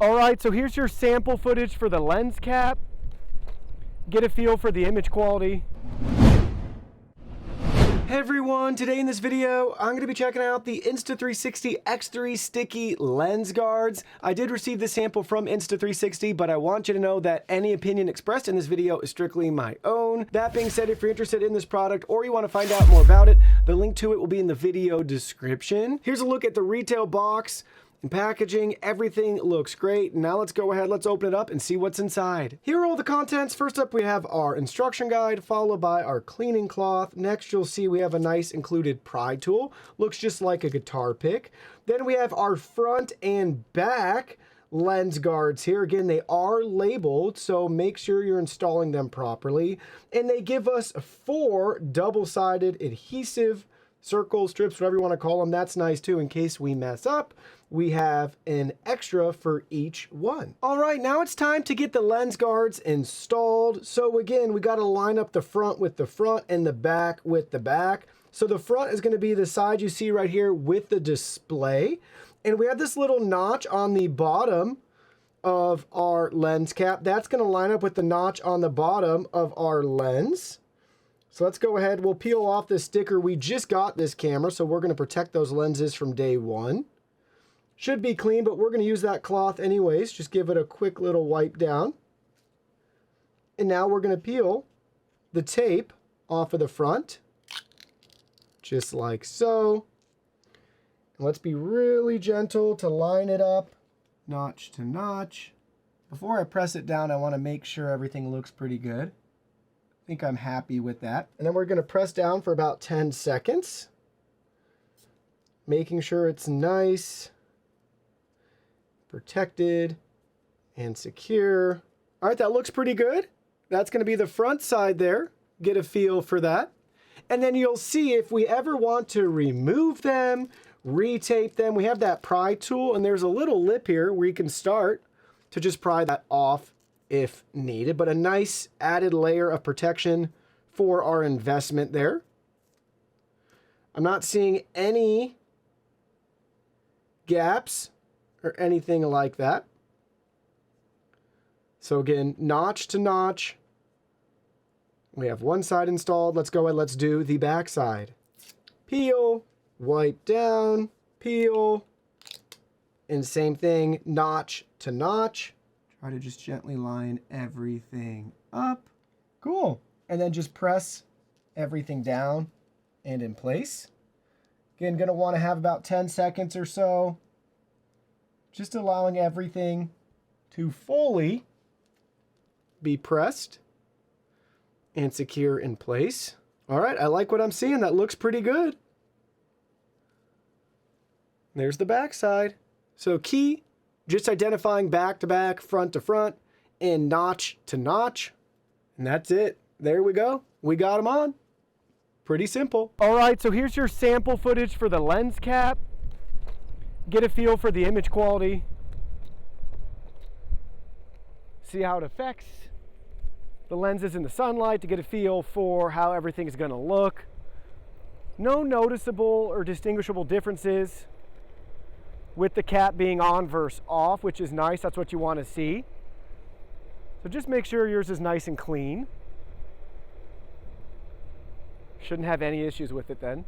All right, so here's your sample footage for the lens cap. Get a feel for the image quality. Hey everyone, today in this video, I'm going to be checking out the Insta360 X3 sticky lens guards. I did receive the sample from Insta360, but I want you to know that any opinion expressed in this video is strictly my own. That being said, if you're interested in this product or you want to find out more about it, the link to it will be in the video description. Here's a look at the retail box and packaging. Everything looks great. Now let's go ahead, let's open it up and see what's inside. Here are all the contents. First up, we have our instruction guide, followed by our cleaning cloth. Next, you'll see we have a nice included pry tool. Looks just like a guitar pick. Then we have our front and back lens guards here. Again, they are labeled, so make sure you're installing them properly. And they give us 4 double-sided adhesive circle strips, whatever you want to call them. That's nice too, in case we mess up. We have an extra for each one. All right, now it's time to get the lens guards installed. So again, we got to line up the front with the front and the back with the back. So the front is going to be the side you see right here with the display. And we have this little notch on the bottom of our lens cap. That's going to line up with the notch on the bottom of our lens. So let's go ahead. We'll peel off the sticker. We just got this camera, so we're going to protect those lenses from day one. Should be clean, but we're going to use that cloth anyways. Just give it a quick little wipe down. And now we're going to peel the tape off of the front, just like so. And let's be really gentle to line it up, notch to notch. Before I press it down, I want to make sure everything looks pretty good. I think I'm happy with that. And then we're going to press down for about 10 seconds, making sure it's nice, protected, and secure. All right, that looks pretty good. That's going to be the front side there. Get a feel for that. And then you'll see if we ever want to remove them, retape them, we have that pry tool, and there's a little lip here where you can start to just pry that off if needed, but a nice added layer of protection for our investment there. I'm not seeing any gaps or anything like that. So again, notch to notch. We have one side installed. Let's go ahead, let's do the back side. Peel, wipe down, peel, and same thing, notch to notch. Try to just gently line everything up. Cool. And then just press everything down and in place. Again, gonna want to have about 10 seconds or so, just allowing everything to fully be pressed and secure in place. All right, I like what I'm seeing. That looks pretty good. There's the back side. So key, just identifying back to back, front to front, and notch to notch. And that's it. There we go. We got them on. Pretty simple. All right, so here's your sample footage for the lens cap. Get a feel for the image quality. See how it affects the lenses in the sunlight to get a feel for how everything is going to look. No noticeable or distinguishable differences with the cap being on versus off, which is nice. That's what you want to see. So just make sure yours is nice and clean. Shouldn't have any issues with it then.